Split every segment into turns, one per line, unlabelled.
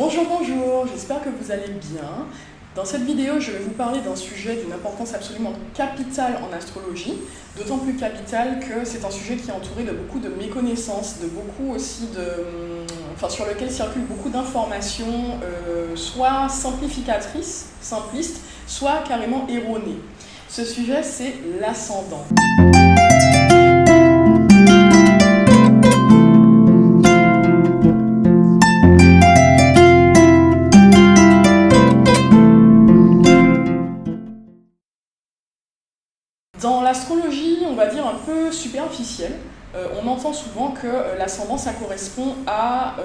Bonjour, bonjour, j'espère que vous allez bien. Dans cette vidéo, je vais vous parler d'un sujet d'une importance absolument capitale en astrologie, d'autant plus capitale que c'est un sujet qui est entouré de beaucoup de méconnaissances, de beaucoup aussi sur lequel circulent beaucoup d'informations, soit simplificatrices, simplistes, soit carrément erronées. Ce sujet, c'est l'ascendant. Dans l'astrologie, on va dire un peu superficielle, on entend souvent que l'ascendant, ça correspond à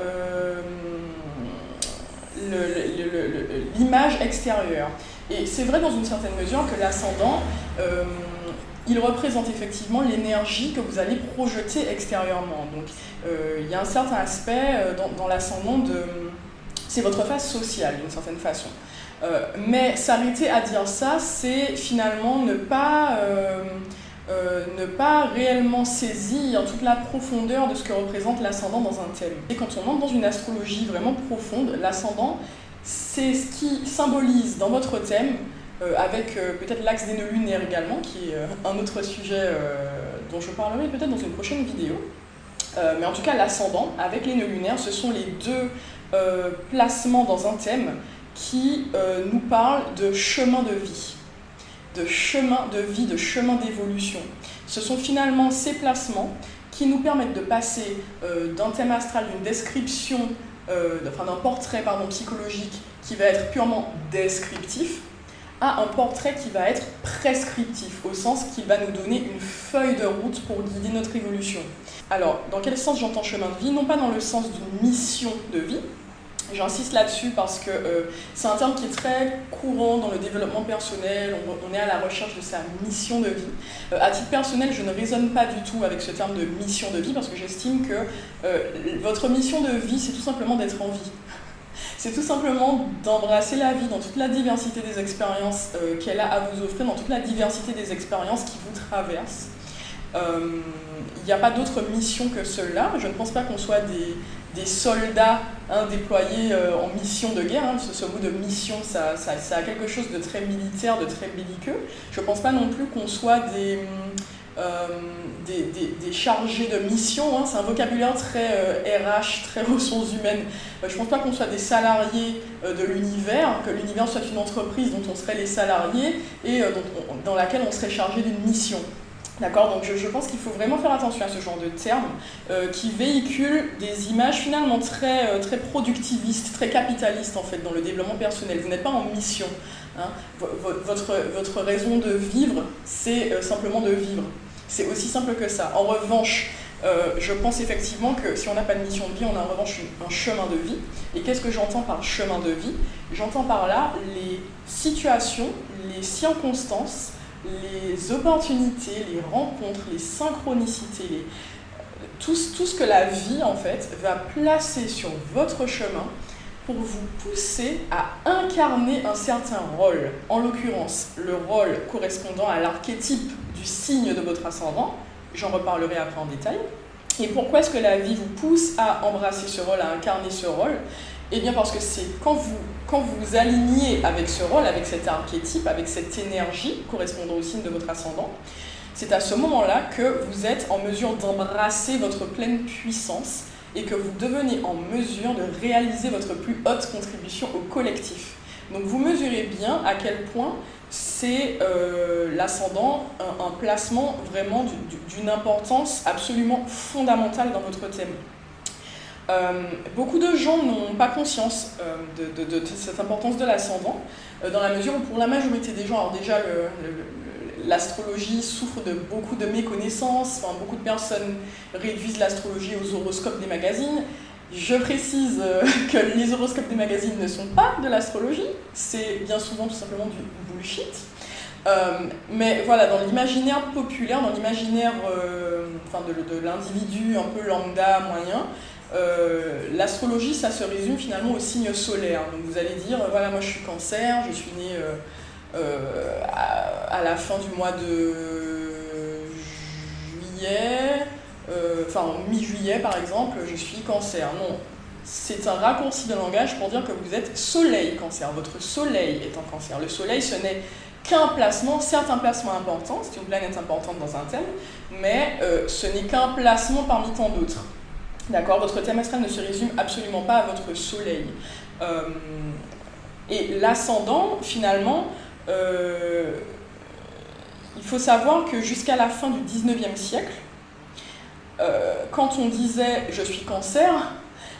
l'image extérieure. Et c'est vrai dans une certaine mesure que l'ascendant, il représente effectivement l'énergie que vous allez projeter extérieurement. Donc il y a un certain aspect dans l'ascendant c'est votre phase sociale d'une certaine façon. Mais s'arrêter à dire ça, c'est finalement ne pas réellement saisir toute la profondeur de ce que représente l'ascendant dans un thème. Et quand on entre dans une astrologie vraiment profonde, l'ascendant, c'est ce qui symbolise dans votre thème, avec peut-être l'axe des nœuds lunaires également, qui est un autre sujet dont je parlerai peut-être dans une prochaine vidéo. Mais en tout cas, l'ascendant, avec les nœuds lunaires, ce sont les deux placements dans un thème qui nous parle de chemin de vie, de chemin d'évolution. Ce sont finalement ces placements qui nous permettent de passer d'un thème astral, d'une description, d'un portrait psychologique qui va être purement descriptif, à un portrait qui va être prescriptif, au sens qu'il va nous donner une feuille de route pour guider notre évolution. Alors, dans quel sens j'entends chemin de vie? Non pas dans le sens d'une mission de vie. J'insiste là-dessus parce que c'est un terme qui est très courant dans le développement personnel, on est à la recherche de sa mission de vie. À titre personnel, je ne raisonne pas du tout avec ce terme de mission de vie parce que j'estime que votre mission de vie, c'est tout simplement d'être en vie. C'est tout simplement d'embrasser la vie dans toute la diversité des expériences qu'elle a à vous offrir, dans toute la diversité des expériences qui vous traversent. Il n'y a pas d'autre mission que celle-là. Je ne pense pas qu'on soit des soldats déployés en mission de guerre. Ce mot de mission, ça a quelque chose de très militaire, de très belliqueux. Je ne pense pas non plus qu'on soit des chargés de mission. C'est un vocabulaire très RH, très ressources humaines. Je ne pense pas qu'on soit des salariés de l'univers, que l'univers soit une entreprise dont on serait les salariés et dans laquelle on serait chargé d'une mission. D'accord, donc je pense qu'il faut vraiment faire attention à ce genre de termes qui véhiculent des images finalement très productivistes, très capitalistes en fait dans le développement personnel. Vous n'êtes pas en mission. Votre raison de vivre, c'est simplement de vivre. C'est aussi simple que ça. En revanche, je pense effectivement que si on n'a pas de mission de vie, on a en revanche un chemin de vie. Et qu'est-ce que j'entends par chemin de vie? J'entends par là les situations, les circonstances, les opportunités, les rencontres, les synchronicités, tout ce que la vie en fait va placer sur votre chemin pour vous pousser à incarner un certain rôle. En l'occurrence, le rôle correspondant à l'archétype du signe de votre ascendant. J'en reparlerai après en détail. Et pourquoi est-ce que la vie vous pousse à embrasser ce rôle, à incarner ce rôle? Eh bien parce que c'est quand vous vous alignez avec ce rôle, avec cet archétype, avec cette énergie correspondant au signe de votre ascendant, c'est à ce moment-là que vous êtes en mesure d'embrasser votre pleine puissance et que vous devenez en mesure de réaliser votre plus haute contribution au collectif. Donc vous mesurez bien à quel point c'est l'ascendant, un placement vraiment d'une importance absolument fondamentale dans votre thème. Beaucoup de gens n'ont pas conscience de cette importance de l'ascendant, dans la mesure où pour la majorité des gens, alors déjà l'astrologie souffre de beaucoup de méconnaissances, beaucoup de personnes réduisent l'astrologie aux horoscopes des magazines. Je précise que les horoscopes des magazines ne sont pas de l'astrologie, c'est bien souvent tout simplement du bullshit. Mais voilà, dans l'imaginaire populaire, dans l'imaginaire de l'individu un peu lambda, moyen, l'astrologie, ça se résume finalement au signe solaire. Donc vous allez dire, voilà, moi je suis Cancer, je suis né à la fin du mois de juillet, mi-juillet par exemple, je suis Cancer. Non, c'est un raccourci de langage pour dire que vous êtes soleil cancer. Votre soleil est en cancer. Le soleil, ce n'est qu'un placement, certes un placement important, c'est une planète importante dans un thème, mais ce n'est qu'un placement parmi tant d'autres. D'accord ? Votre thème astral ne se résume absolument pas à votre soleil. Et l'ascendant, finalement, il faut savoir que jusqu'à la fin du 19e siècle, quand on disait « je suis cancer »,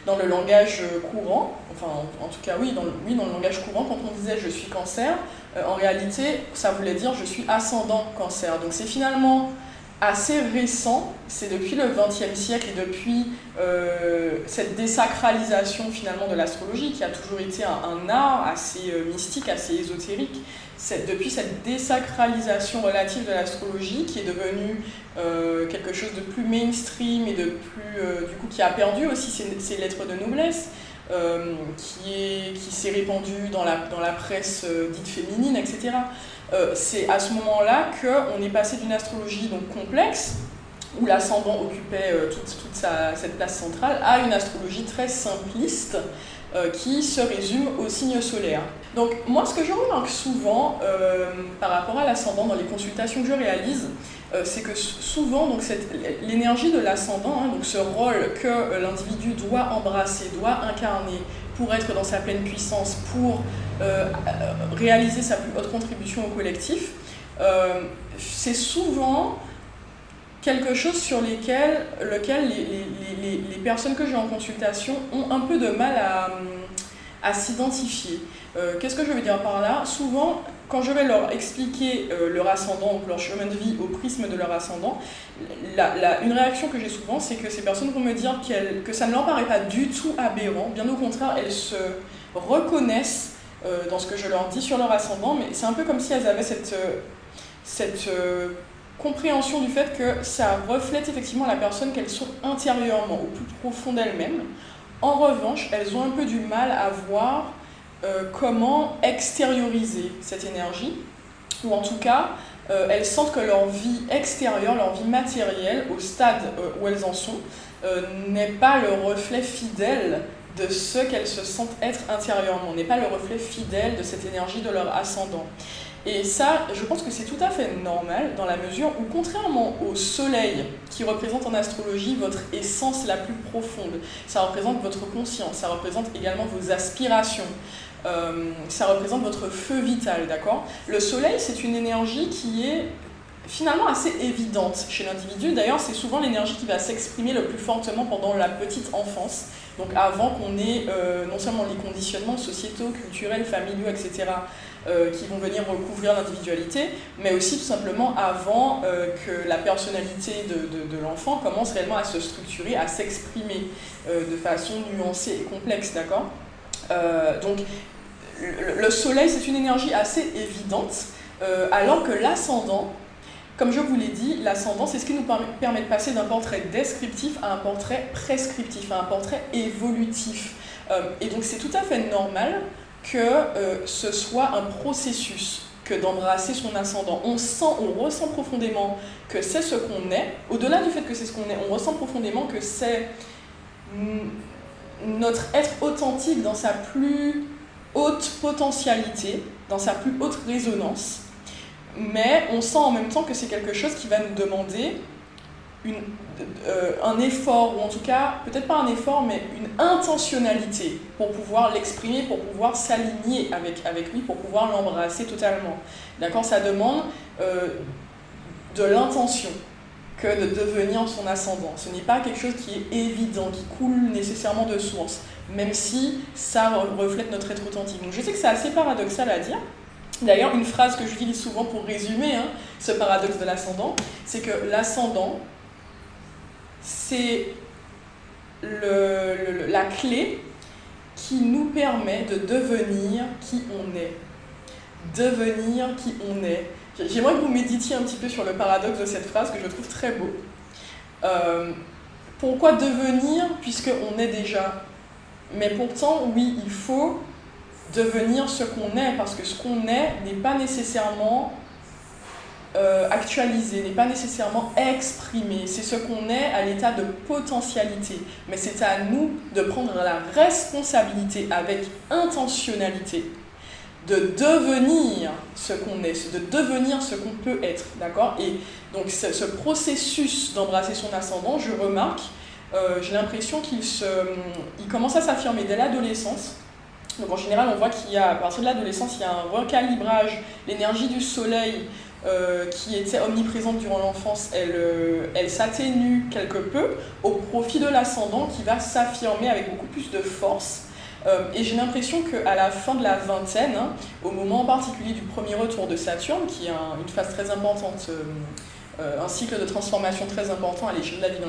dans le langage courant, enfin en tout cas oui, dans le langage courant, quand on disait « je suis cancer », en réalité, ça voulait dire « je suis ascendant cancer ». Donc c'est finalement assez récent, c'est depuis le XXe siècle et depuis cette désacralisation finalement de l'astrologie, qui a toujours été un art assez mystique, assez ésotérique, depuis cette désacralisation relative de l'astrologie qui est devenue quelque chose de plus mainstream et de plus, du coup, qui a perdu aussi ses lettres de noblesse, qui s'est répandue dans la presse dite féminine, etc. C'est à ce moment-là qu'on est passé d'une astrologie donc complexe, où l'ascendant occupait toute cette place centrale, à une astrologie très simpliste, qui se résume au signe solaire. Donc moi, ce que je remarque souvent par rapport à l'ascendant dans les consultations que je réalise, c'est que souvent l'énergie de l'ascendant, hein, donc ce rôle que l'individu doit embrasser, doit incarner pour être dans sa pleine puissance, pour réaliser sa plus haute contribution au collectif, c'est souvent quelque chose sur lequel les personnes que j'ai en consultation ont un peu de mal à s'identifier. Qu'est-ce que je veux dire par là ? Souvent, quand je vais leur expliquer leur ascendant, leur chemin de vie au prisme de leur ascendant, une réaction que j'ai souvent, c'est que ces personnes vont me dire que ça ne leur paraît pas du tout aberrant, bien au contraire, elles se reconnaissent dans ce que je leur dis sur leur ascendant, mais c'est un peu comme si elles avaient cette compréhension du fait que ça reflète effectivement la personne qu'elles sont intérieurement, au plus profond d'elles-mêmes. En revanche, elles ont un peu du mal à voir comment extérioriser cette énergie, ou en tout cas, elles sentent que leur vie extérieure, leur vie matérielle, au stade où elles en sont, n'est pas le reflet fidèle de ce qu'elles se sentent être intérieurement, n'est pas le reflet fidèle de cette énergie de leur ascendant. Et ça, je pense que c'est tout à fait normal, dans la mesure où, contrairement au soleil, qui représente en astrologie votre essence la plus profonde, ça représente votre conscience, ça représente également vos aspirations, ça représente votre feu vital, d'accord ? Le soleil, c'est une énergie qui est finalement assez évidente chez l'individu. D'ailleurs, c'est souvent l'énergie qui va s'exprimer le plus fortement pendant la petite enfance, donc avant qu'on ait non seulement les conditionnements sociétaux, culturels, familiaux, etc., qui vont venir recouvrir l'individualité, mais aussi tout simplement avant que la personnalité de l'enfant commence réellement à se structurer, à s'exprimer de façon nuancée et complexe, d'accord ? Donc, le soleil, c'est une énergie assez évidente, alors que l'ascendant, comme je vous l'ai dit, l'ascendant, c'est ce qui nous permet de passer d'un portrait descriptif à un portrait prescriptif, à un portrait évolutif. Et donc c'est tout à fait normal que ce soit un processus que d'embrasser son ascendant. On ressent profondément que c'est ce qu'on est. Au-delà du fait que c'est ce qu'on est, on ressent profondément que c'est notre être authentique dans sa plus haute potentialité, dans sa plus haute résonance. Mais on sent en même temps que c'est quelque chose qui va nous demander un effort, ou en tout cas, peut-être pas un effort, mais une intentionnalité pour pouvoir l'exprimer, pour pouvoir s'aligner avec lui, pour pouvoir l'embrasser totalement. D'accord ? Ça demande de l'intention que de devenir son ascendant. Ce n'est pas quelque chose qui est évident, qui coule nécessairement de source, même si ça reflète notre être authentique. Donc je sais que c'est assez paradoxal à dire. D'ailleurs, une phrase que j'utilise souvent pour résumer ce paradoxe de l'ascendant, c'est que l'ascendant, c'est la clé qui nous permet de devenir qui on est. Devenir qui on est. J'aimerais que vous méditiez un petit peu sur le paradoxe de cette phrase que je trouve très beau. Pourquoi devenir puisqu'on est déjà ? Mais pourtant, oui, il faut devenir ce qu'on est, parce que ce qu'on est n'est pas nécessairement actualisé, n'est pas nécessairement exprimé. C'est ce qu'on est à l'état de potentialité. Mais c'est à nous de prendre la responsabilité avec intentionnalité de devenir ce qu'on est, de devenir ce qu'on peut être, d'accord? Et donc ce processus d'embrasser son ascendant, je remarque, j'ai l'impression il commence à s'affirmer dès l'adolescence. Donc en général, on voit à partir de l'adolescence, il y a un recalibrage. L'énergie du soleil qui était omniprésente durant l'enfance, elle s'atténue quelque peu au profit de l'ascendant qui va s'affirmer avec beaucoup plus de force. Et j'ai l'impression qu'à la fin de la vingtaine, au moment en particulier du premier retour de Saturne, qui est une phase très importante, un cycle de transformation très important à l'échelle de la vie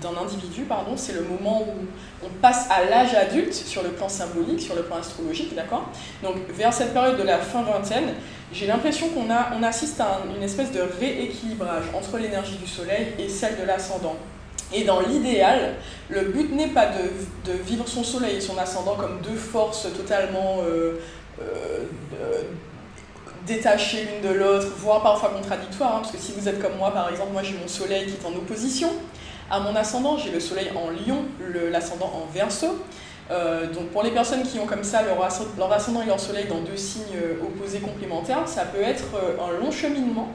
d'un individu, c'est le moment où on passe à l'âge adulte sur le plan symbolique, sur le plan astrologique, d'accord? Donc vers cette période de la fin vingtaine, j'ai l'impression qu'on assiste à une espèce de rééquilibrage entre l'énergie du soleil et celle de l'ascendant. Et dans l'idéal, le but n'est pas de vivre son soleil et son ascendant comme deux forces totalement détachées l'une de l'autre, voire parfois contradictoires, parce que si vous êtes comme moi, par exemple, moi j'ai mon soleil qui est en opposition à mon ascendant, j'ai le soleil en Lion, l'ascendant en Verseau. Donc pour les personnes qui ont comme ça leur ascendant et leur soleil dans deux signes opposés complémentaires, ça peut être un long cheminement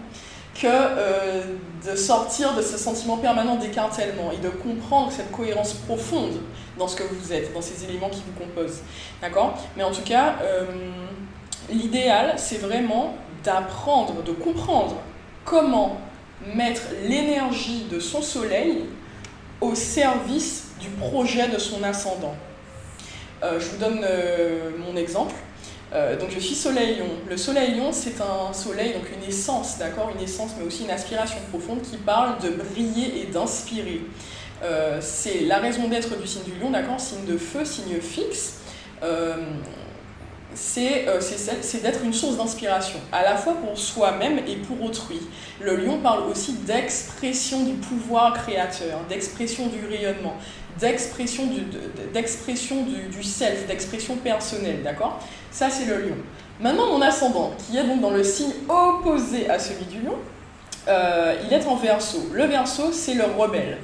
que de sortir de ce sentiment permanent d'écartèlement et de comprendre cette cohérence profonde dans ce que vous êtes, dans ces éléments qui vous composent. D'accord ? Mais en tout cas, l'idéal, c'est vraiment d'apprendre, de comprendre comment mettre l'énergie de son soleil au service du projet de son ascendant. Je vous donne mon exemple. Donc je suis Soleil Lion. Le Soleil Lion, c'est un soleil, donc une essence, d'accord, une essence, mais aussi une aspiration profonde qui parle de briller et d'inspirer. C'est la raison d'être du signe du Lion, d'accord, signe de feu, signe fixe. C'est d'être une source d'inspiration, à la fois pour soi-même et pour autrui. Le Lion parle aussi d'expression du pouvoir créateur, d'expression du rayonnement, d'expression du self, d'expression personnelle, d'accord ? Ça, c'est le Lion. Maintenant, mon ascendant, qui est donc dans le signe opposé à celui du Lion, il est en Verseau. Le Verseau, c'est le rebelle.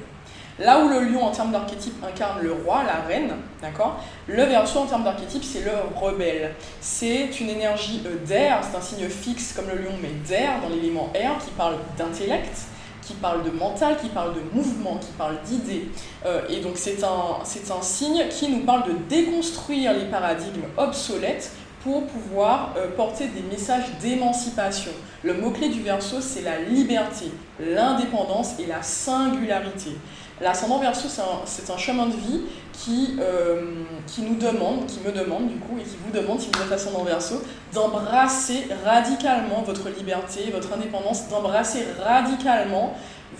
Là où le Lion, en termes d'archétype, incarne le roi, la reine, d'accord ? Le Verseau, en termes d'archétype, c'est le rebelle. C'est une énergie d'air, c'est un signe fixe comme le Lion, mais d'air, dans l'élément air, qui parle d'intellect, qui parle de mental, qui parle de mouvement, qui parle d'idées. Et donc c'est un signe qui nous parle de déconstruire les paradigmes obsolètes pour pouvoir porter des messages d'émancipation. Le mot-clé du Verseau, c'est la liberté, l'indépendance et la singularité. L'ascendant Verseau, c'est un chemin de vie qui me demande du coup, et qui vous demande, si vous êtes ascendant Verseau, d'embrasser radicalement votre liberté, votre indépendance, d'embrasser radicalement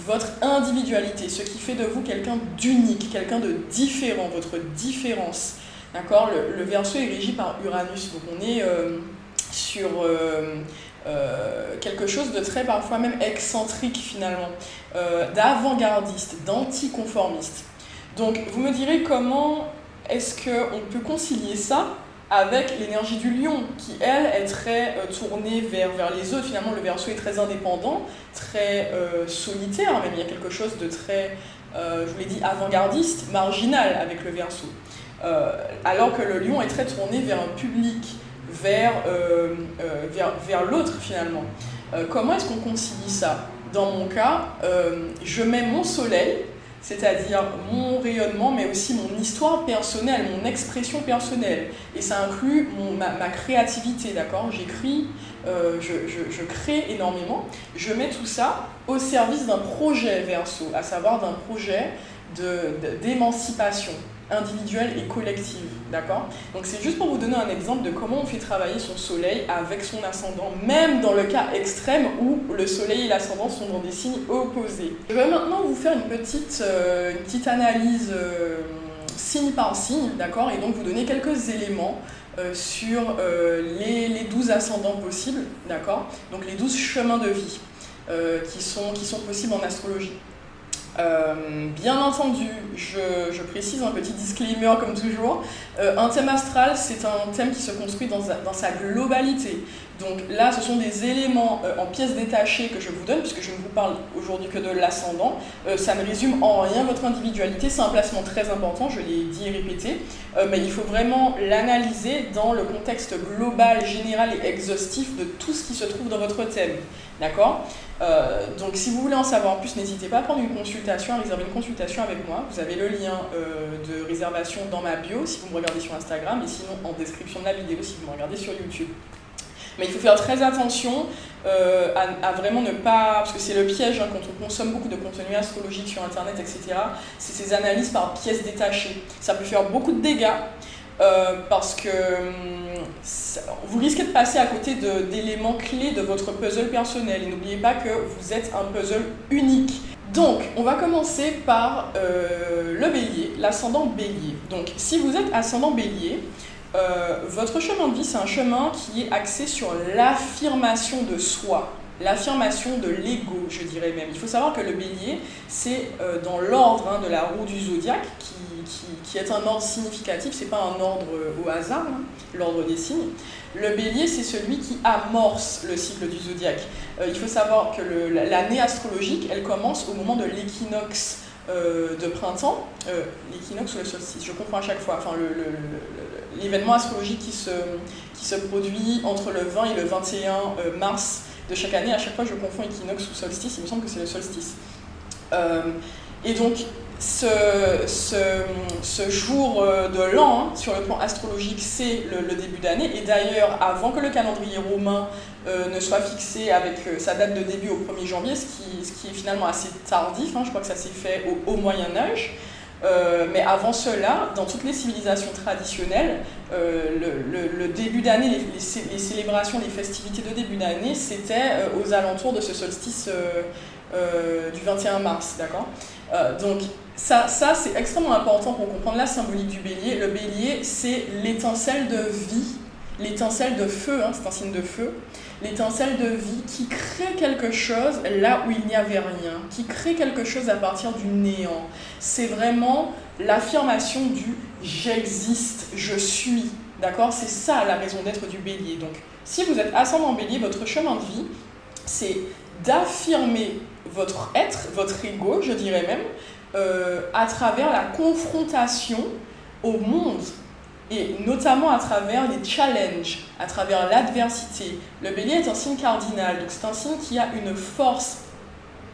votre individualité, ce qui fait de vous quelqu'un d'unique, quelqu'un de différent, votre différence. D'accord ? Le Verseau est régi par Uranus, donc on est sur quelque chose de très parfois même excentrique finalement, d'avant-gardiste, d'anticonformiste. Donc vous me direz comment est-ce qu'on peut concilier ça avec l'énergie du Lion, qui elle est très tournée vers les autres. Finalement le Verseau est très indépendant, très solitaire même, il y a quelque chose de très, je vous l'ai dit, avant-gardiste, marginal avec le Verseau. Alors que le Lion est très tourné vers un public, vers l'autre finalement. Comment est-ce qu'on concilie ça ? Dans mon cas, je mets mon soleil, c'est-à-dire mon rayonnement, mais aussi mon histoire personnelle, mon expression personnelle. Et ça inclut ma créativité, d'accord ? J'écris, je crée énormément. Je mets tout ça au service d'un projet Verseau, à savoir d'un projet d'émancipation individuelle et collective, d'accord ? Donc c'est juste pour vous donner un exemple de comment on fait travailler son soleil avec son ascendant, même dans le cas extrême où le soleil et l'ascendant sont dans des signes opposés. Je vais maintenant vous faire une petite analyse signe par signe, d'accord ? Et donc vous donner quelques éléments sur les 12 ascendants possibles, d'accord ? Donc les 12 chemins de vie qui sont possibles en astrologie. Bien entendu, je précise un petit disclaimer comme toujours, un thème astral c'est un thème qui se construit dans sa globalité. Donc là ce sont des éléments en pièces détachées que je vous donne, puisque je ne vous parle aujourd'hui que de l'ascendant. Ça ne résume en rien votre individualité, c'est un placement très important, je l'ai dit et répété, mais il faut vraiment l'analyser dans le contexte global, général et exhaustif de tout ce qui se trouve dans votre thème. D'accord ? Donc si vous voulez en savoir plus, n'hésitez pas à prendre une consultation, à réserver une consultation avec moi. Vous avez le lien de réservation dans ma bio si vous me regardez sur Instagram, et sinon en description de la vidéo si vous me regardez sur YouTube. Mais il faut faire très attention à vraiment ne pas... Parce que c'est le piège quand on consomme beaucoup de contenu astrologique sur Internet, etc. C'est ces analyses par pièces détachées. Ça peut faire beaucoup de dégâts. Parce que vous risquez de passer à côté d'éléments clés de votre puzzle personnel. Et n'oubliez pas que vous êtes un puzzle unique. Donc, on va commencer par le bélier, l'ascendant bélier. Donc, si vous êtes ascendant bélier, votre chemin de vie, c'est un chemin qui est axé sur l'affirmation de soi, l'affirmation de l'ego, je dirais même. Il faut savoir que le bélier, c'est dans l'ordre de la roue du zodiaque, qui est un ordre significatif, c'est pas un ordre au hasard, l'ordre des signes. Le bélier, c'est celui qui amorce le cycle du zodiaque. Il faut savoir que l'année astrologique, elle commence au moment de l'équinoxe de printemps, l'équinoxe ou le solstice, je confonds à chaque fois, enfin l'événement astrologique qui se produit entre le 20 et le 21 mars de chaque année. À chaque fois je confonds équinoxe ou solstice, il me semble que c'est le solstice. Et donc ce jour de l'an, sur le plan astrologique, c'est le début d'année. Et d'ailleurs, avant que le calendrier romain ne soit fixé avec sa date de début au 1er janvier, ce qui est finalement assez tardif, je crois que ça s'est fait au Moyen-Âge. Mais avant cela, dans toutes les civilisations traditionnelles, le début d'année, les célébrations, les festivités de début d'année, c'était aux alentours de ce solstice du 21 mars, d'accord ? Donc ça c'est extrêmement important pour comprendre la symbolique du bélier. Le bélier, c'est l'étincelle de vie, l'étincelle de feu, c'est un signe de feu, l'étincelle de vie qui crée quelque chose là où il n'y avait rien, qui crée quelque chose à partir du néant. C'est vraiment l'affirmation du « j'existe, je suis », d'accord ? C'est ça la raison d'être du bélier. Donc si vous êtes ascendant bélier, votre chemin de vie, c'est d'affirmer votre être, votre ego, je dirais même, à travers la confrontation au monde, et notamment à travers les challenges, à travers l'adversité. Le bélier est un signe cardinal, donc c'est un signe qui a une force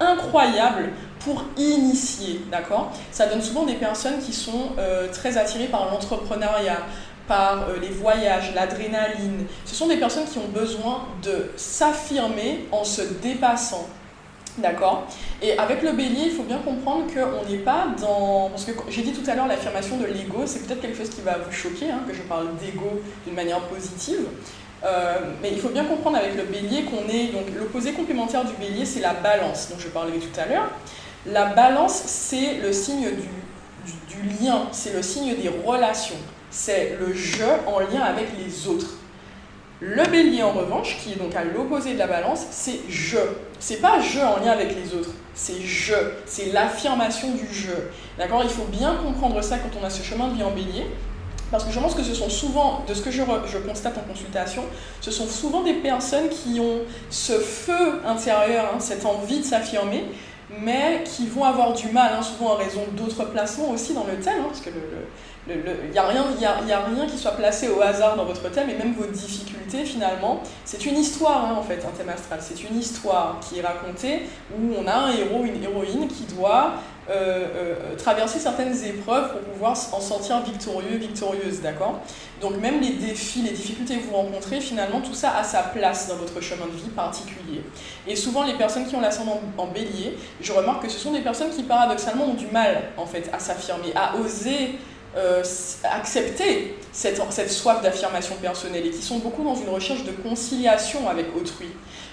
incroyable pour initier, d'accord ? Ça donne souvent des personnes qui sont très attirées par l'entrepreneuriat, par les voyages, l'adrénaline. Ce sont des personnes qui ont besoin de s'affirmer en se dépassant. D'accord ? Et avec le bélier, il faut bien comprendre qu'on n'est pas dans... Parce que j'ai dit tout à l'heure, l'affirmation de l'ego, c'est peut-être quelque chose qui va vous choquer, que je parle d'ego d'une manière positive. Mais il faut bien comprendre avec le bélier qu'on est... Donc l'opposé complémentaire du bélier, c'est la balance, dont je parlerai tout à l'heure. La balance, c'est le signe du lien, c'est le signe des relations. C'est le « je » en lien avec les autres. Le bélier, en revanche, qui est donc à l'opposé de la balance, c'est « je ». C'est pas « je » en lien avec les autres, c'est « je ». C'est l'affirmation du « je ». D'accord ? Il faut bien comprendre ça quand on a ce chemin de vie en bélier, parce que je pense que ce sont souvent, de ce que je constate en consultation, ce sont souvent des personnes qui ont ce feu intérieur, cette envie de s'affirmer, mais qui vont avoir du mal, souvent en raison d'autres placements aussi dans le thème, parce que il n'y a rien qui soit placé au hasard dans votre thème, et même vos difficultés finalement, c'est une histoire en fait, un thème astral, c'est une histoire qui est racontée où on a un héros, une héroïne qui doit traverser certaines épreuves pour pouvoir en sortir victorieux, victorieuse, d'accord ? Donc même les défis, les difficultés que vous rencontrez, finalement tout ça a sa place dans votre chemin de vie particulier. Et souvent les personnes qui ont l'ascendant en bélier, je remarque que ce sont des personnes qui paradoxalement ont du mal en fait à s'affirmer, à oser accepter cette soif d'affirmation personnelle, et qui sont beaucoup dans une recherche de conciliation avec autrui,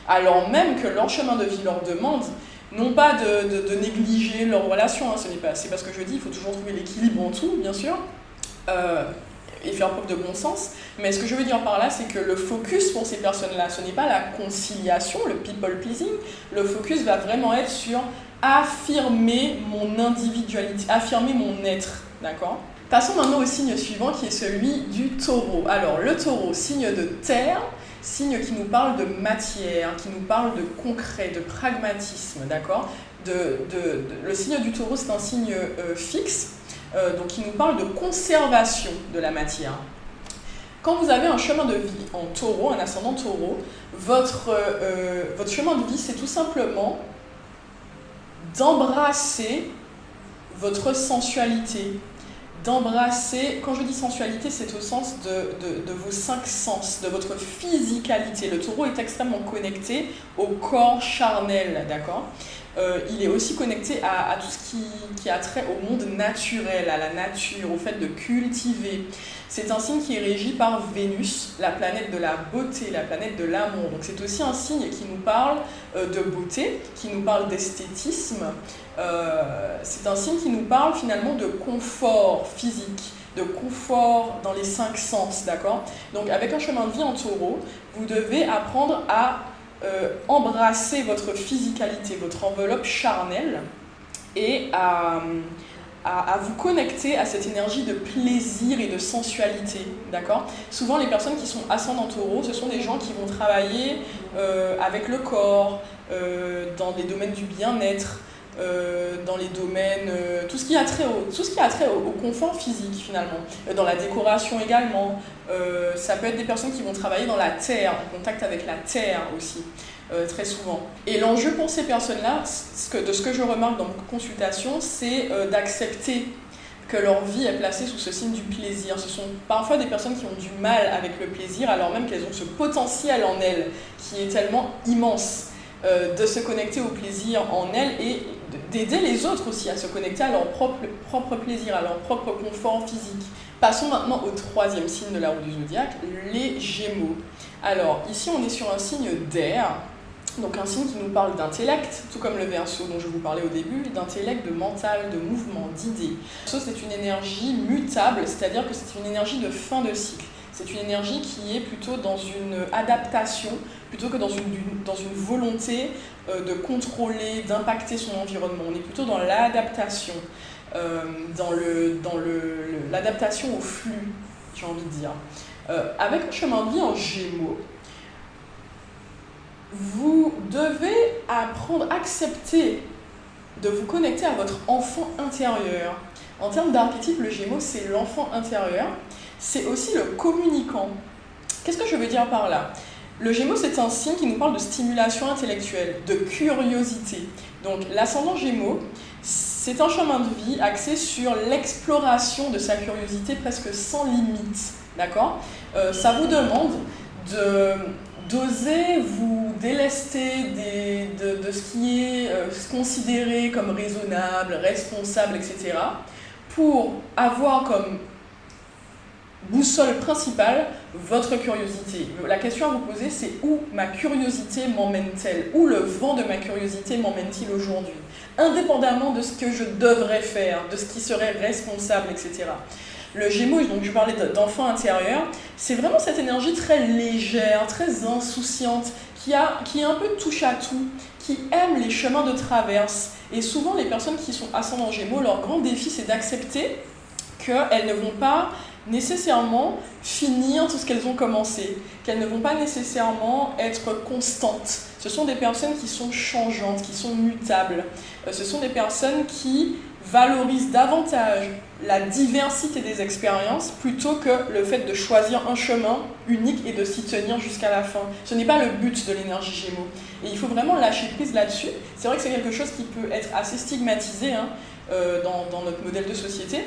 alors même que leur chemin de vie leur demande non pas de négliger leur relation, c'est pas ce que je dis, il faut toujours trouver l'équilibre en tout, bien sûr, et faire preuve de bon sens. Mais ce que je veux dire par là, c'est que le focus pour ces personnes-là, ce n'est pas la conciliation, le people pleasing. Le focus va vraiment être sur affirmer mon individualité, affirmer mon être, d'accord ? Passons maintenant au signe suivant qui est celui du taureau. Alors le taureau, signe de terre, signe qui nous parle de matière, qui nous parle de concret, de pragmatisme, d'accord ? Le signe du taureau, c'est un signe fixe, donc qui nous parle de conservation de la matière. Quand vous avez un chemin de vie en taureau, un ascendant taureau, votre chemin de vie, c'est tout simplement d'embrasser votre sensualité, d'embrasser, quand je dis sensualité, c'est au sens de vos 5 sens, de votre physicalité. Le taureau est extrêmement connecté au corps charnel, d'accord ? Il est aussi connecté à tout ce qui a trait au monde naturel, à la nature, au fait de cultiver. C'est un signe qui est régi par Vénus, la planète de la beauté, la planète de l'amour. Donc c'est aussi un signe qui nous parle de beauté, qui nous parle d'esthétisme. C'est un signe qui nous parle finalement de confort physique, de confort dans les 5 sens, d'accord ? Donc avec un chemin de vie en taureau, vous devez apprendre à embrasser votre physicalité, votre enveloppe charnelle et à vous connecter à cette énergie de plaisir et de sensualité, d'accord ? Souvent, les personnes qui sont ascendants taureaux, ce sont des gens qui vont travailler avec le corps, dans des domaines du bien-être, dans les domaines, tout ce qui a trait au confort physique finalement, dans la décoration également. Ça peut être des personnes qui vont travailler dans la terre, en contact avec la terre aussi, très souvent. Et l'enjeu pour ces personnes-là, de ce que je remarque dans beaucoup de consultations, c'est d'accepter que leur vie est placée sous ce signe du plaisir. Ce sont parfois des personnes qui ont du mal avec le plaisir, alors même qu'elles ont ce potentiel en elles qui est tellement immense, de se connecter au plaisir en elles et d'aider les autres aussi à se connecter à leur propre plaisir, à leur propre confort physique. Passons maintenant au 3e signe de la roue du zodiaque, les Gémeaux. Alors ici on est sur un signe d'air, donc un signe qui nous parle d'intellect, tout comme le Verseau dont je vous parlais au début, d'intellect, de mental, de mouvement, d'idées. Le Verseau c'est une énergie mutable, c'est-à-dire que c'est une énergie de fin de cycle. C'est une énergie qui est plutôt dans une adaptation, plutôt que dans une volonté de contrôler, d'impacter son environnement. On est plutôt dans l'adaptation, dans l'adaptation au flux, j'ai envie de dire. Avec un chemin de vie en Gémeaux, vous devez apprendre, accepter de vous connecter à votre enfant intérieur. En termes d'archétype, le Gémeaux, c'est l'enfant intérieur. C'est aussi le communicant. Qu'est-ce que je veux dire par là ? Le Gémeaux, c'est un signe qui nous parle de stimulation intellectuelle, de curiosité. Donc l'ascendant Gémeaux, c'est un chemin de vie axé sur l'exploration de sa curiosité presque sans limite. D'accord ? Ça vous demande d'oser vous délester de ce qui est considéré comme raisonnable, responsable, etc. pour avoir comme boussole principale, votre curiosité. La question à vous poser, c'est où ma curiosité m'emmène-t-elle ? Où le vent de ma curiosité m'emmène-t-il aujourd'hui ? Indépendamment de ce que je devrais faire, de ce qui serait responsable, etc. Le Gémeaux, donc je parlais d'enfant intérieur, c'est vraiment cette énergie très légère, très insouciante, qui est un peu touche à tout, qui aime les chemins de traverse. Et souvent, les personnes qui sont ascendants Gémeaux, leur grand défi, c'est d'accepter qu'elles ne vont pas nécessairement finir tout ce qu'elles ont commencé, qu'elles ne vont pas nécessairement être constantes. Ce sont des personnes qui sont changeantes, qui sont mutables. Ce sont des personnes qui valorisent davantage la diversité des expériences plutôt que le fait de choisir un chemin unique et de s'y tenir jusqu'à la fin. Ce n'est pas le but de l'énergie Gémeaux. Et il faut vraiment lâcher prise là-dessus. C'est vrai que c'est quelque chose qui peut être assez stigmatisé dans notre modèle de société,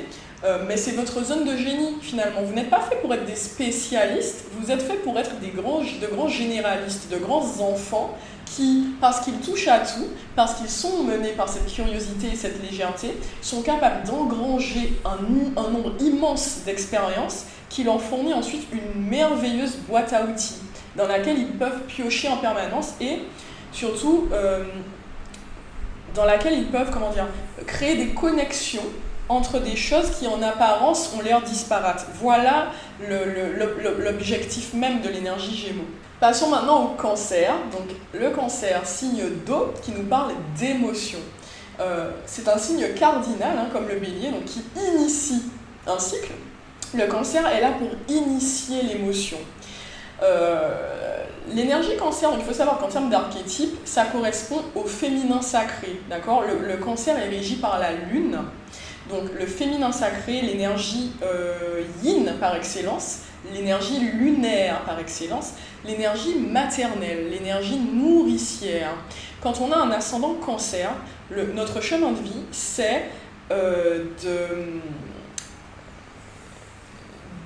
mais c'est votre zone de génie finalement. Vous n'êtes pas fait pour être des spécialistes, vous êtes fait pour être de grands généralistes, de grands enfants qui, parce qu'ils touchent à tout, parce qu'ils sont menés par cette curiosité et cette légèreté, sont capables d'engranger un nombre immense d'expériences qui leur fournit ensuite une merveilleuse boîte à outils dans laquelle ils peuvent piocher en permanence et surtout dans laquelle ils peuvent créer des connexions entre des choses qui en apparence ont l'air disparates. Voilà l'objectif même de l'énergie Gémeaux. Passons maintenant au Cancer. Donc le Cancer, signe d'eau qui nous parle d'émotions. C'est un signe cardinal, hein, comme le Bélier, donc qui initie un cycle. Le Cancer est là pour initier l'émotion. L'énergie Cancer, donc il faut savoir qu'en termes d'archétype, ça correspond au féminin sacré, d'accord ? Le Cancer est régi par la Lune, donc le féminin sacré, l'énergie yin par excellence, l'énergie lunaire par excellence, l'énergie maternelle, l'énergie nourricière. Quand on a un ascendant Cancer, notre chemin de vie, c'est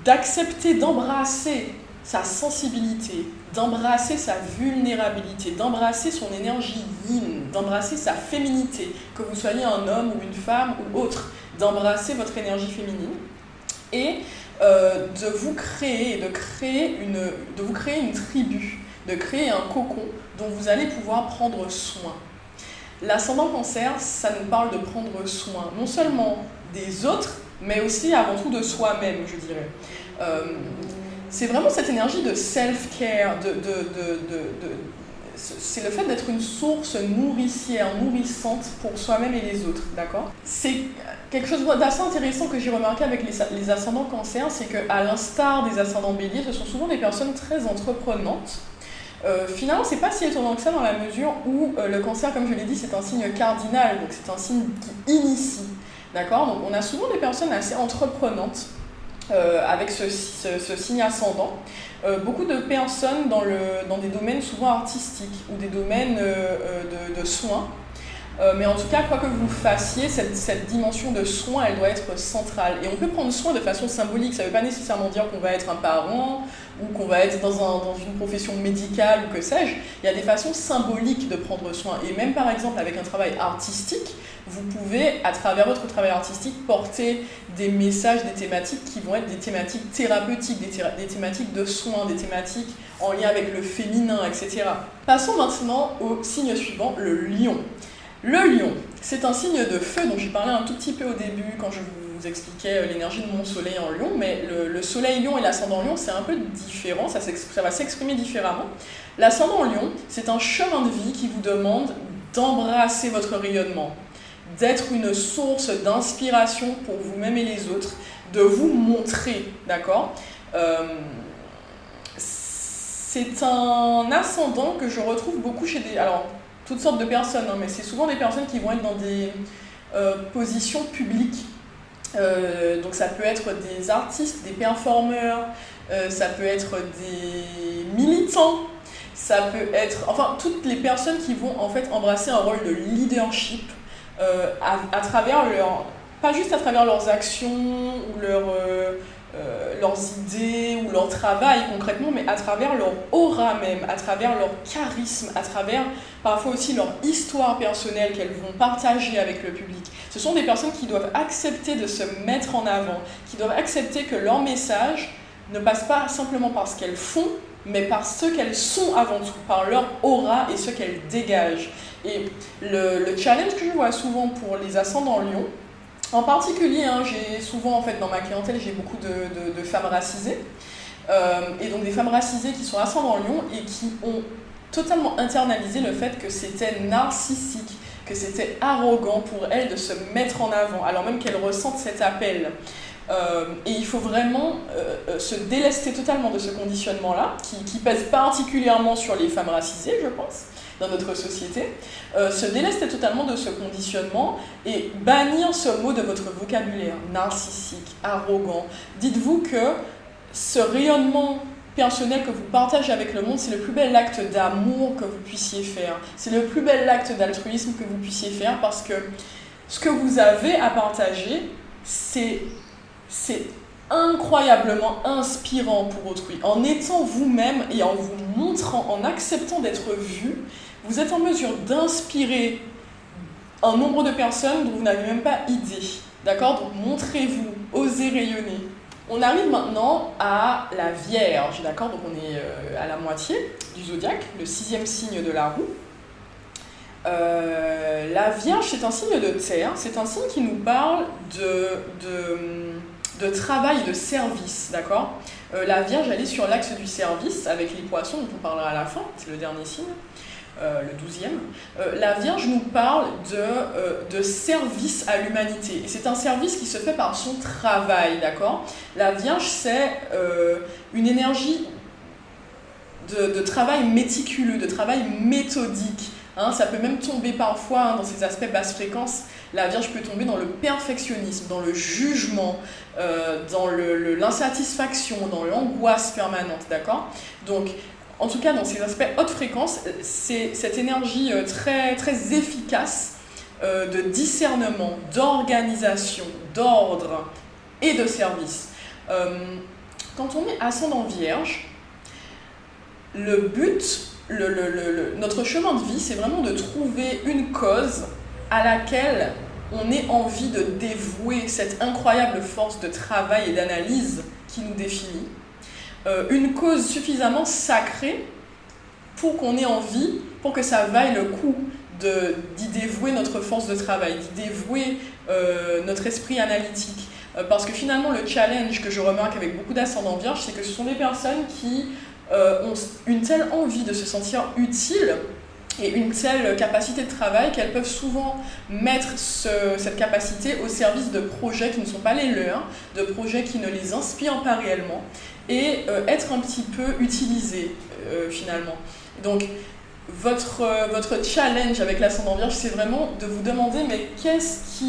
d'accepter, d'embrasser sa sensibilité, d'embrasser sa vulnérabilité, d'embrasser son énergie yin, d'embrasser sa féminité, que vous soyez un homme ou une femme ou autre, d'embrasser votre énergie féminine et de vous créer une tribu, de créer un cocon dont vous allez pouvoir prendre soin. L'ascendant Cancer, ça nous parle de prendre soin, non seulement des autres, mais aussi avant tout de soi-même, je dirais. C'est vraiment cette énergie de self-care, c'est le fait d'être une source nourricière, nourrissante pour soi-même et les autres, d'accord ? C'est quelque chose d'assez intéressant que j'ai remarqué avec les ascendants Cancer, c'est qu'à l'instar des ascendants Bélier, ce sont souvent des personnes très entreprenantes. Finalement, c'est pas si étonnant que ça dans la mesure où le Cancer, comme je l'ai dit, c'est un signe cardinal, donc c'est un signe qui initie, d'accord ? Donc on a souvent des personnes assez entreprenantes, avec ce signe ascendant, beaucoup de personnes dans des domaines souvent artistiques ou des domaines de soins, mais en tout cas, quoi que vous fassiez, cette dimension de soin, elle doit être centrale. Et on peut prendre soin de façon symbolique, ça ne veut pas nécessairement dire qu'on va être un parent ou qu'on va être dans une profession médicale ou que sais-je. Il y a des façons symboliques de prendre soin. Et même par exemple avec un travail artistique, vous pouvez, à travers votre travail artistique, porter des messages, des thématiques qui vont être des thématiques thérapeutiques, des thématiques de soins, des thématiques en lien avec le féminin, etc. Passons maintenant au signe suivant, le Lion. Le Lion, c'est un signe de feu dont j'ai parlé un tout petit peu au début quand je vous expliquais l'énergie de mon soleil en Lion, mais le soleil Lion et l'ascendant Lion, c'est un peu différent, ça va s'exprimer différemment. L'ascendant Lion, c'est un chemin de vie qui vous demande d'embrasser votre rayonnement, d'être une source d'inspiration pour vous-même et les autres, de vous montrer, d'accord ? C'est un ascendant que je retrouve beaucoup chez toutes sortes de personnes, hein, mais c'est souvent des personnes qui vont être dans des positions publiques. Donc ça peut être des artistes, des performeurs, ça peut être des militants, ça peut être... Enfin, toutes les personnes qui vont en fait embrasser un rôle de leadership à travers pas juste à travers leurs actions ou leurs idées ou leur travail concrètement, mais à travers leur aura même, à travers leur charisme, à travers parfois aussi leur histoire personnelle qu'elles vont partager avec le public. Ce sont des personnes qui doivent accepter de se mettre en avant, qui doivent accepter que leur message ne passe pas simplement par ce qu'elles font, mais par ce qu'elles sont avant tout, par leur aura et ce qu'elles dégagent. Et le challenge que je vois souvent pour les ascendants Lion, en particulier, hein, j'ai souvent, en fait, dans ma clientèle, j'ai beaucoup de femmes racisées, et donc des femmes racisées qui sont ascendants Lion et qui ont totalement internalisé le fait que c'était narcissique, que c'était arrogant pour elles de se mettre en avant, alors même qu'elles ressentent cet appel. Et il faut vraiment se délester totalement de ce conditionnement-là, qui pèse particulièrement sur les femmes racisées, je pense, dans notre société, se délester totalement de ce conditionnement et bannir ce mot de votre vocabulaire, narcissique, arrogant. Dites-vous que ce rayonnement personnel que vous partagez avec le monde, c'est le plus bel acte d'amour que vous puissiez faire. C'est le plus bel acte d'altruisme que vous puissiez faire parce que ce que vous avez à partager, c'est incroyablement inspirant pour autrui. En étant vous-même et en vous montrant, en acceptant d'être vu, vous êtes en mesure d'inspirer un nombre de personnes dont vous n'avez même pas idée. D'accord ? Donc montrez-vous, osez rayonner. On arrive maintenant à la Vierge, d'accord ? Donc on est à la moitié du zodiaque, le 6e signe de la roue. La Vierge, c'est un signe de terre, c'est un signe qui nous parle de travail et de service, d'accord? La Vierge, elle est sur l'axe du service, avec les poissons, dont on parlera à la fin, c'est le dernier signe, le 12e. La Vierge nous parle de service à l'humanité, et c'est un service qui se fait par son travail, d'accord? La Vierge, c'est une énergie de travail méticuleux, de travail méthodique. Ça peut même tomber parfois dans ces aspects basse fréquence. La Vierge peut tomber dans le perfectionnisme, dans le jugement, dans l'insatisfaction, dans l'angoisse permanente, d'accord? Donc, en tout cas, dans ces aspects haute fréquence, c'est cette énergie très, très efficace de discernement, d'organisation, d'ordre et de service. Quand on est ascendant Vierge, le but, notre chemin de vie, c'est vraiment de trouver une cause à laquelle on ait envie de dévouer cette incroyable force de travail et d'analyse qui nous définit. Une cause suffisamment sacrée pour qu'on ait envie, pour que ça vaille le coup d'y dévouer notre force de travail, d'y dévouer notre esprit analytique. Parce que finalement, le challenge que je remarque avec beaucoup d'ascendants vierges, c'est que ce sont des personnes qui ont une telle envie de se sentir utiles et une telle capacité de travail qu'elles peuvent souvent mettre cette capacité au service de projets qui ne sont pas les leurs, de projets qui ne les inspirent pas réellement, et être un petit peu utilisées finalement. Donc votre challenge avec l'ascendant vierge, c'est vraiment de vous demander mais qu'est-ce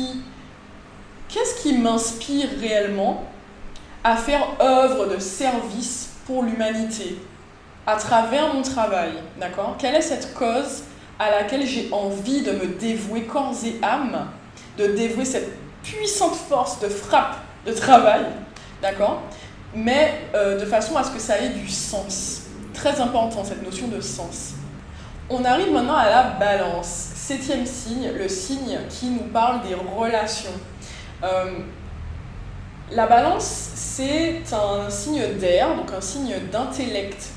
qui m'inspire réellement à faire œuvre de service pour l'humanité à travers mon travail, d'accord? Quelle est cette cause à laquelle j'ai envie de me dévouer corps et âme, de dévouer cette puissante force de frappe de travail, d'accord? Mais de façon à ce que ça ait du sens. Très important, cette notion de sens. On arrive maintenant à la balance, 7e signe, le signe qui nous parle des relations. La balance, c'est un signe d'air, donc un signe d'intellect.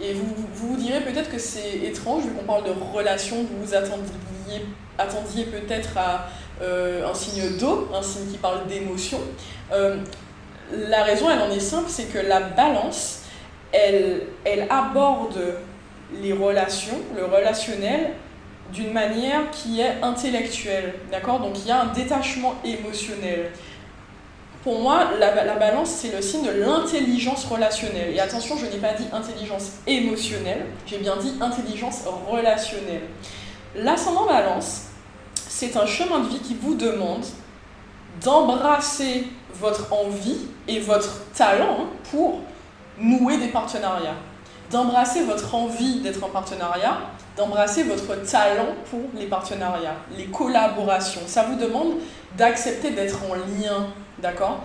Et vous direz peut-être que c'est étrange, vu qu'on parle de relations, vous attendiez peut-être à un signe d'eau, un signe qui parle d'émotion. La raison, elle en est simple, c'est que la balance, elle aborde les relations, le relationnel, d'une manière qui est intellectuelle, d'accord? Donc il y a un détachement émotionnel. Pour moi, la balance, c'est le signe de l'intelligence relationnelle. Et attention, je n'ai pas dit intelligence émotionnelle, j'ai bien dit intelligence relationnelle. L'ascendant balance, c'est un chemin de vie qui vous demande d'embrasser votre envie et votre talent pour nouer des partenariats. D'embrasser votre envie d'être en partenariat, d'embrasser votre talent pour les partenariats, les collaborations. Ça vous demande d'accepter d'être en lien, d'accord?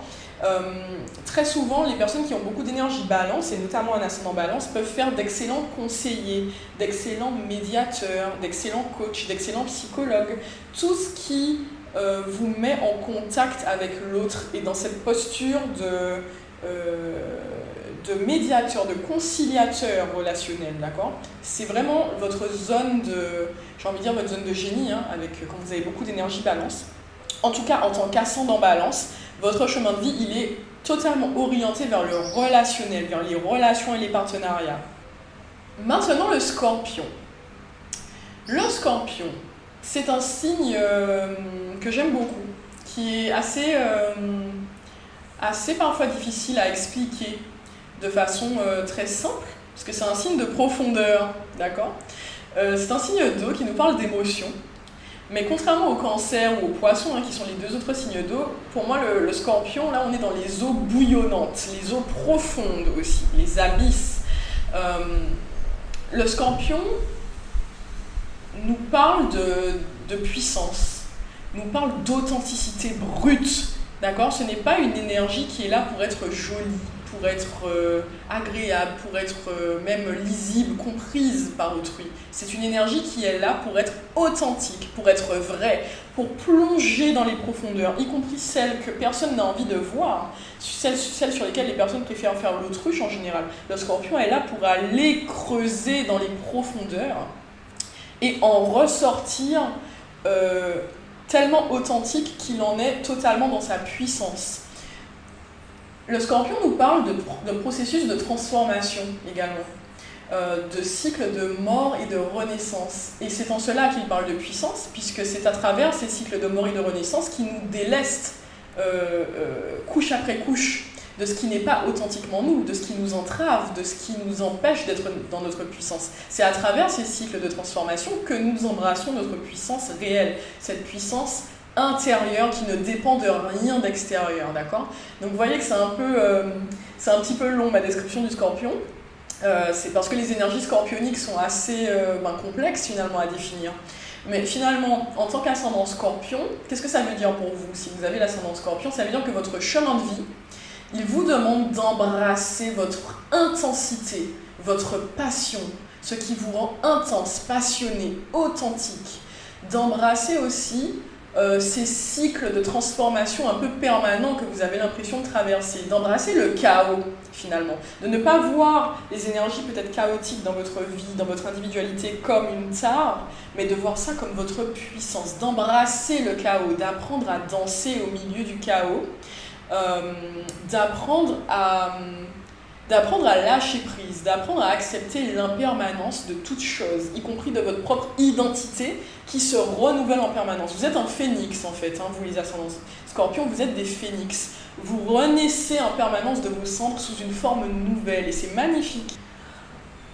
Très souvent, les personnes qui ont beaucoup d'énergie balance, et notamment un ascendant balance, peuvent faire d'excellents conseillers, d'excellents médiateurs, d'excellents coachs, d'excellents psychologues. Tout ce qui vous met en contact avec l'autre et dans cette posture de médiateur, de conciliateur relationnel, d'accord? C'est vraiment votre zone votre zone de génie, quand vous avez beaucoup d'énergie balance. En tout cas, en tant qu'ascendant balance, votre chemin de vie, il est totalement orienté vers le relationnel, vers les relations et les partenariats. Maintenant, le scorpion. Le scorpion, c'est un signe que j'aime beaucoup, qui est assez parfois difficile à expliquer de façon très simple, parce que c'est un signe de profondeur, d'accord? C'est un signe d'eau qui nous parle d'émotion. Mais contrairement au cancer ou au poisson, qui sont les deux autres signes d'eau, pour moi le scorpion, là on est dans les eaux bouillonnantes, les eaux profondes aussi, les abysses. Le scorpion nous parle de puissance, nous parle d'authenticité brute, d'accord? Ce n'est pas une énergie qui est là pour être jolie, pour être agréable, pour être même lisible, comprise par autrui. C'est une énergie qui est là pour être authentique, pour être vraie, pour plonger dans les profondeurs, y compris celles que personne n'a envie de voir, celles sur lesquelles les personnes préfèrent faire l'autruche en général. Le scorpion est là pour aller creuser dans les profondeurs et en ressortir tellement authentique qu'il en est totalement dans sa puissance. Le Scorpion nous parle de processus de transformation également, de cycle de mort et de renaissance. Et c'est en cela qu'il parle de puissance, puisque c'est à travers ces cycles de mort et de renaissance qu'il nous déleste couche après couche de ce qui n'est pas authentiquement nous, de ce qui nous entrave, de ce qui nous empêche d'être dans notre puissance. C'est à travers ces cycles de transformation que nous embrassons notre puissance réelle, cette puissance intérieure qui ne dépend de rien d'extérieur, d'accord? Donc vous voyez que c'est un petit peu long ma description du Scorpion. C'est parce que les énergies scorpioniques sont assez complexes finalement à définir. Mais finalement, en tant qu'ascendant Scorpion, qu'est-ce que ça veut dire pour vous? Si vous avez l'ascendant Scorpion, ça veut dire que votre chemin de vie, il vous demande d'embrasser votre intensité, votre passion, ce qui vous rend intense, passionné, authentique. D'embrasser aussi ces cycles de transformation un peu permanents que vous avez l'impression de traverser. D'embrasser le chaos, finalement. De ne pas voir les énergies peut-être chaotiques dans votre vie, dans votre individualité comme une tare, mais de voir ça comme votre puissance. D'embrasser le chaos, d'apprendre à danser au milieu du chaos. D'apprendre à lâcher prise, d'apprendre à accepter l'impermanence de toute chose, y compris de votre propre identité qui se renouvelle en permanence. Vous êtes un phénix en fait, vous les ascendants Scorpion, vous êtes des phénix. Vous renaissez en permanence de vos cendres sous une forme nouvelle et c'est magnifique.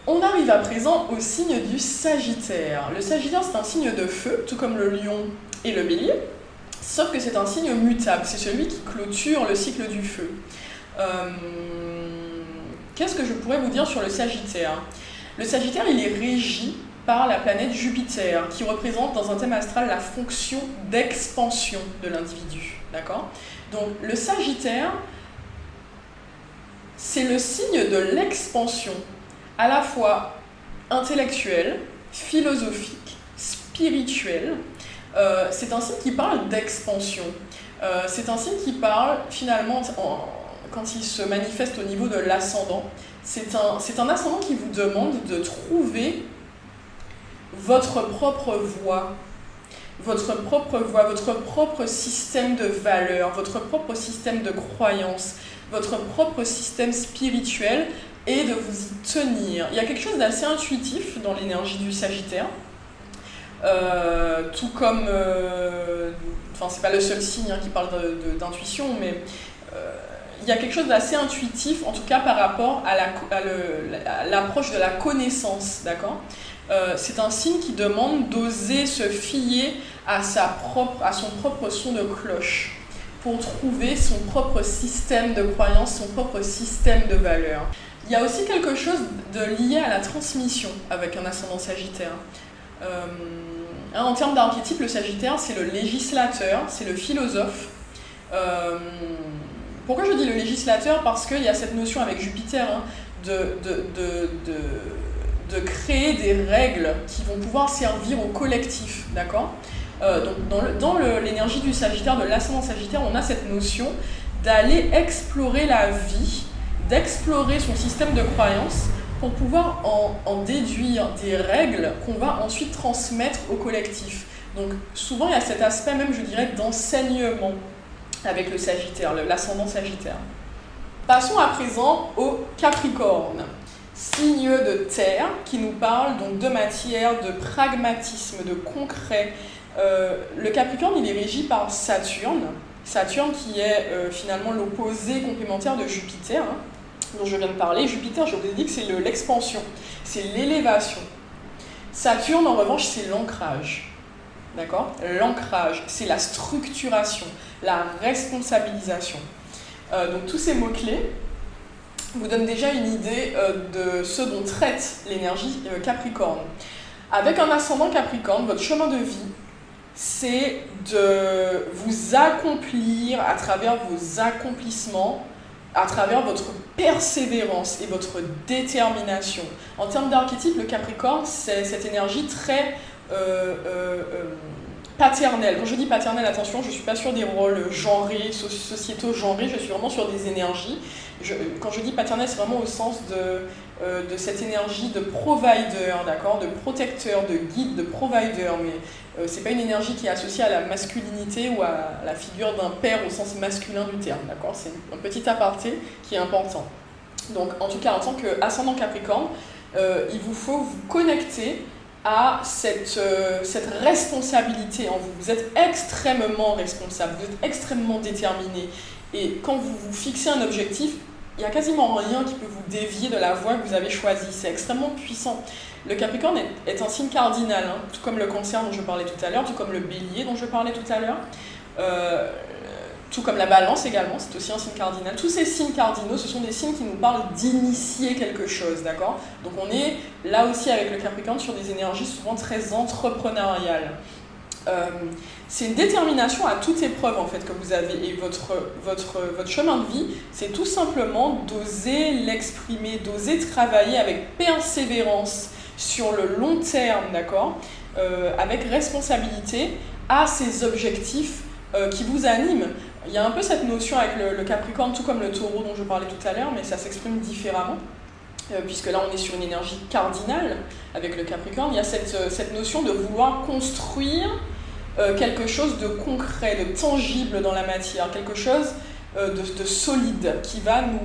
On arrive à présent au signe du Sagittaire. Le Sagittaire c'est un signe de feu, tout comme le Lion et le Bélier. Sauf que c'est un signe mutable, c'est celui qui clôture le cycle du feu. Qu'est-ce que je pourrais vous dire sur le Sagittaire? Le Sagittaire, il est régi par la planète Jupiter, qui représente dans un thème astral la fonction d'expansion de l'individu. D'accord? Donc le Sagittaire, c'est le signe de l'expansion, à la fois intellectuelle, philosophique, spirituelle. C'est un signe qui parle d'expansion. C'est un signe qui parle finalement, quand il se manifeste au niveau de l'ascendant, c'est un ascendant qui vous demande de trouver votre propre voie, votre propre système de valeurs, votre propre système de croyances, votre propre système spirituel et de vous y tenir. Il y a quelque chose d'assez intuitif dans l'énergie du Sagittaire. Tout comme, c'est pas le seul signe qui parle d'intuition, mais il y a quelque chose d'assez intuitif, en tout cas par rapport à l'approche de la connaissance, d'accord? C'est un signe qui demande d'oser se fier à son propre son de cloche pour trouver son propre système de croyance, son propre système de valeurs. Il y a aussi quelque chose de lié à la transmission avec un ascendant Sagittaire. En termes d'archétype, le Sagittaire, c'est le législateur, c'est le philosophe. Pourquoi je dis le législateur? Parce qu'il y a cette notion avec Jupiter de créer des règles qui vont pouvoir servir au collectif, d'accord? Donc dans l'énergie du Sagittaire, de l'ascendant Sagittaire, on a cette notion d'aller explorer la vie, d'explorer son système de croyances, pour pouvoir en déduire des règles qu'on va ensuite transmettre au collectif. Donc souvent il y a cet aspect même, je dirais, d'enseignement avec le Sagittaire, l'ascendant Sagittaire. Passons à présent au Capricorne, signe de terre qui nous parle donc de matière, de pragmatisme, de concret. Le Capricorne, il est régi par Saturne qui est finalement l'opposé complémentaire de Jupiter, dont je viens de parler. Jupiter, je vous ai dit que c'est l'expansion, c'est l'élévation. Saturne, en revanche, c'est l'ancrage. D'accord? L'ancrage, c'est la structuration, la responsabilisation. Donc tous ces mots-clés vous donnent déjà une idée de ce dont traite l'énergie Capricorne. Avec un ascendant Capricorne, votre chemin de vie, c'est de vous accomplir à travers vos accomplissements, à travers votre persévérance et votre détermination. En termes d'archétype, le Capricorne, c'est cette énergie très paternel. Quand je dis paternel, attention, je ne suis pas sur des rôles genrés, sociétaux genrés, je suis vraiment sur des énergies. Quand je dis paternel, c'est vraiment au sens de cette énergie de provider, d'accord, de protecteur, de guide, de provider, mais c'est pas une énergie qui est associée à la masculinité ou à la figure d'un père au sens masculin du terme, d'accord. C'est un petit aparté qui est important. Donc, en tout cas, en tant qu'ascendant Capricorne, il vous faut vous connecter à cette responsabilité en vous. Vous êtes extrêmement responsable, vous êtes extrêmement déterminé. Et quand vous vous fixez un objectif, il n'y a quasiment rien qui peut vous dévier de la voie que vous avez choisie. C'est extrêmement puissant. Le Capricorne est un signe cardinal, hein, tout comme le Cancer dont je parlais tout à l'heure, tout comme le Bélier dont je parlais tout à l'heure, tout comme la Balance également, c'est aussi un signe cardinal. Tous ces signes cardinaux, ce sont des signes qui nous parlent d'initier quelque chose, d'accord? Donc on est là aussi avec le Capricorne sur des énergies souvent très entrepreneuriales. C'est une détermination à toute épreuve en fait que vous avez, et votre chemin de vie, c'est tout simplement d'oser l'exprimer, d'oser travailler avec persévérance sur le long terme, d'accord, avec responsabilité à ces objectifs qui vous animent. Il y a un peu cette notion avec le Capricorne, tout comme le Taureau dont je parlais tout à l'heure, mais ça s'exprime différemment. Puisque là on est sur une énergie cardinale avec le Capricorne, il y a cette notion de vouloir construire quelque chose de concret, de tangible dans la matière, quelque chose de solide qui va nous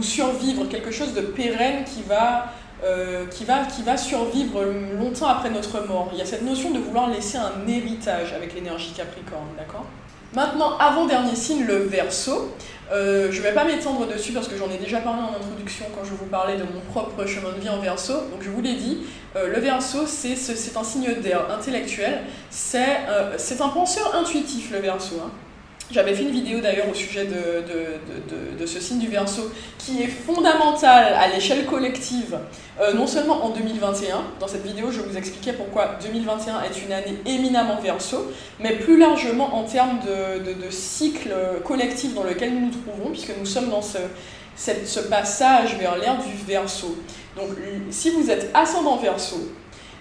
survivre, quelque chose de pérenne qui va survivre longtemps après notre mort. Il y a cette notion de vouloir laisser un héritage avec l'énergie Capricorne, d'accord ? Maintenant, avant-dernier signe, le Verseau. Je ne vais pas m'étendre dessus parce que j'en ai déjà parlé en introduction quand je vous parlais de mon propre chemin de vie en Verseau. Donc je vous l'ai dit, le Verseau c'est un signe d'air intellectuel, c'est un penseur intuitif le Verseau. Hein. J'avais fait une vidéo d'ailleurs au sujet de ce signe du Verseau qui est fondamental à l'échelle collective, non seulement en 2021, dans cette vidéo je vous expliquais pourquoi 2021 est une année éminemment Verseau, mais plus largement en termes de cycle collectif dans lequel nous nous trouvons, puisque nous sommes dans ce passage vers l'ère du Verseau. Donc si vous êtes ascendant Verseau,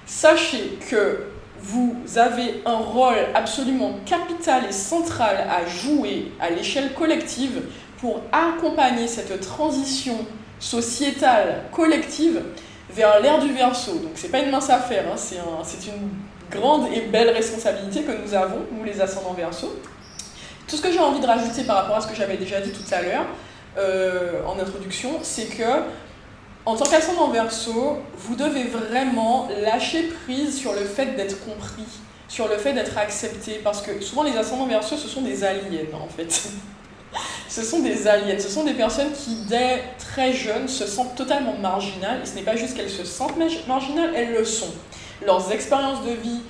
sachez que vous avez un rôle absolument capital et central à jouer à l'échelle collective pour accompagner cette transition sociétale collective vers l'ère du Verseau. Donc c'est pas une mince affaire, hein, c'est une grande et belle responsabilité que nous avons, nous les ascendants Verseau. Tout ce que j'ai envie de rajouter par rapport à ce que j'avais déjà dit tout à l'heure en introduction, c'est que en tant qu'ascendant Verseau, vous devez vraiment lâcher prise sur le fait d'être compris, sur le fait d'être accepté, parce que souvent les ascendants Verseau, ce sont des aliens en fait. Ce sont des aliens, ce sont des personnes qui, dès très jeunes, se sentent totalement marginales, et ce n'est pas juste qu'elles se sentent marginales, elles le sont. Leurs expériences de vie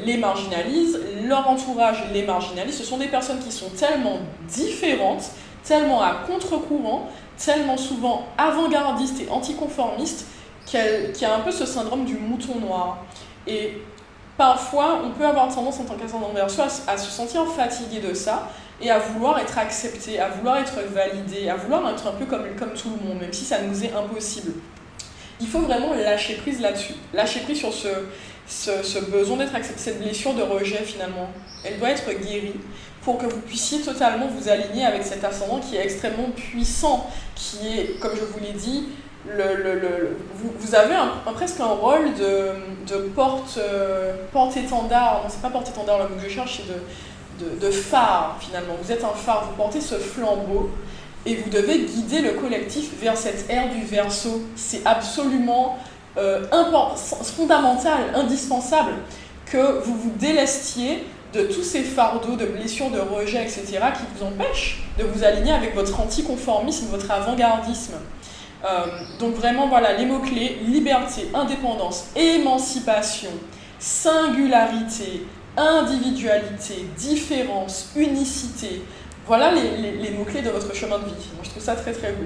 les marginalisent, leur entourage les marginalise, ce sont des personnes qui sont tellement différentes, tellement à contre-courant, tellement souvent avant-gardiste et anticonformiste qu'il y a un peu ce syndrome du mouton noir. Et parfois, on peut avoir tendance en tant qu'ascendant Verseau à se sentir fatigué de ça et à vouloir être accepté, à vouloir être validé, à vouloir être un peu comme tout le monde, même si ça nous est impossible. Il faut vraiment lâcher prise là-dessus, lâcher prise sur ce besoin d'être accepté, cette blessure de rejet finalement. Elle doit être guérie pour que vous puissiez totalement vous aligner avec cet ascendant qui est extrêmement puissant, qui est, comme je vous l'ai dit, vous avez presque un rôle de porte-étendard, non c'est pas porte-étendard le mot que je cherche, c'est de phare finalement. Vous êtes un phare, vous portez ce flambeau et vous devez guider le collectif vers cette ère du Verseau. C'est absolument fondamental, indispensable que vous vous délestiez de tous ces fardeaux, de blessures, de rejet, etc., qui vous empêchent de vous aligner avec votre anticonformisme, votre avant-gardisme. Donc vraiment, voilà, les mots-clés, liberté, indépendance, émancipation, singularité, individualité, différence, unicité. Voilà les mots-clés de votre chemin de vie. Moi, je trouve ça très très beau.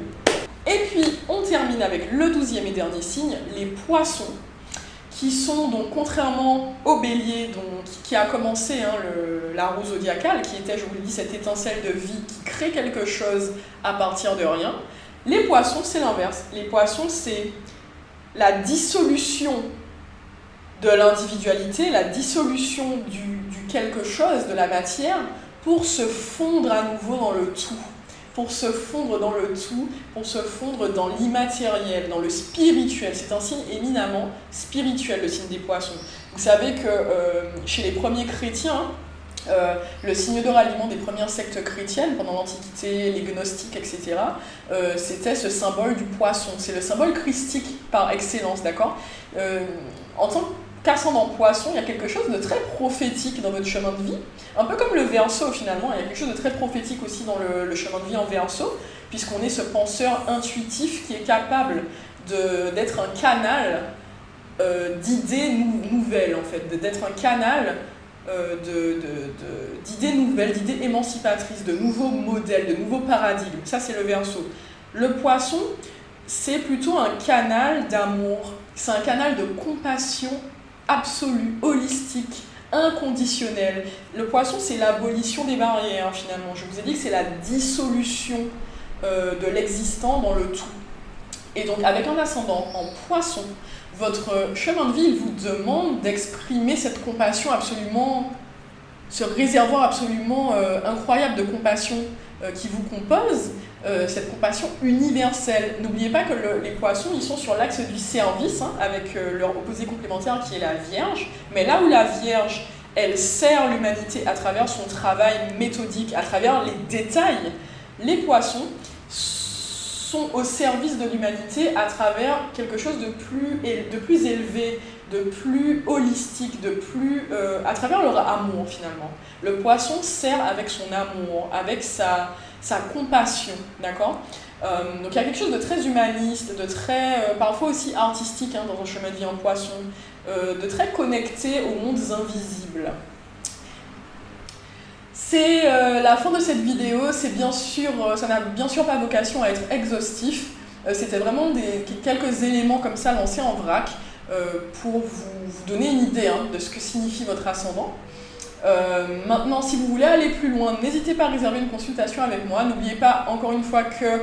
Et puis, on termine avec le 12e et dernier signe, les poissons, qui sont donc, contrairement au Bélier, qui a commencé la roue zodiacale, qui était, je vous l'ai dit, cette étincelle de vie qui crée quelque chose à partir de rien, les poissons, c'est l'inverse. Les poissons, c'est la dissolution de l'individualité, la dissolution du quelque chose, de la matière, pour se fondre à nouveau dans le tout. Pour se fondre dans le tout, pour se fondre dans l'immatériel, dans le spirituel. C'est un signe éminemment spirituel, le signe des poissons. Vous savez que chez les premiers chrétiens, le signe de ralliement des premières sectes chrétiennes pendant l'Antiquité, les gnostiques, etc., c'était ce symbole du poisson. C'est le symbole christique par excellence, d'accord? En tant qu'ascendant poisson, il y a quelque chose de très prophétique dans votre chemin de vie, un peu comme le Verseau finalement, il y a quelque chose de très prophétique aussi dans le chemin de vie en Verseau, puisqu'on est ce penseur intuitif qui est capable d'être un canal d'idées nouvelles, en fait, d'être un canal d'idées nouvelles, d'idées émancipatrices, de nouveaux modèles, de nouveaux paradigmes. Ça, c'est le Verseau. Le Poisson, c'est plutôt un canal d'amour, c'est un canal de compassion absolue, holistique, inconditionnelle. Le Poisson, c'est l'abolition des barrières, finalement. Je vous ai dit que c'est la dissolution de l'existant dans le tout. Et donc, avec un ascendant en Poisson, votre chemin de vie, il vous demande d'exprimer cette compassion absolument, ce réservoir absolument incroyable de compassion qui vous compose, cette compassion universelle. N'oubliez pas que les poissons, ils sont sur l'axe du service, hein, avec leur opposé complémentaire qui est la Vierge, mais là où la Vierge, elle sert l'humanité à travers son travail méthodique, à travers les détails, les poissons sont au service de l'humanité à travers quelque chose de plus élevé, de plus holistique, à travers leur amour finalement. Le poisson sert avec son amour, avec sa compassion, d'accord? Donc il y a quelque chose de très humaniste, de très, parfois aussi artistique hein, dans un chemin de vie en poisson, de très connecté aux mondes invisibles. C'est la fin de cette vidéo, ça n'a bien sûr pas vocation à être exhaustif, c'était vraiment quelques éléments comme ça lancés en vrac pour vous donner une idée hein, de ce que signifie votre ascendant. Maintenant, si vous voulez aller plus loin, n'hésitez pas à réserver une consultation avec moi. N'oubliez pas, encore une fois, que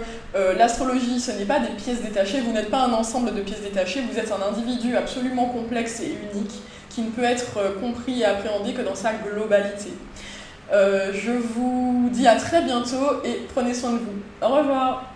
l'astrologie, ce n'est pas des pièces détachées, vous n'êtes pas un ensemble de pièces détachées, vous êtes un individu absolument complexe et unique qui ne peut être compris et appréhendé que dans sa globalité. Je vous dis à très bientôt et prenez soin de vous. Au revoir.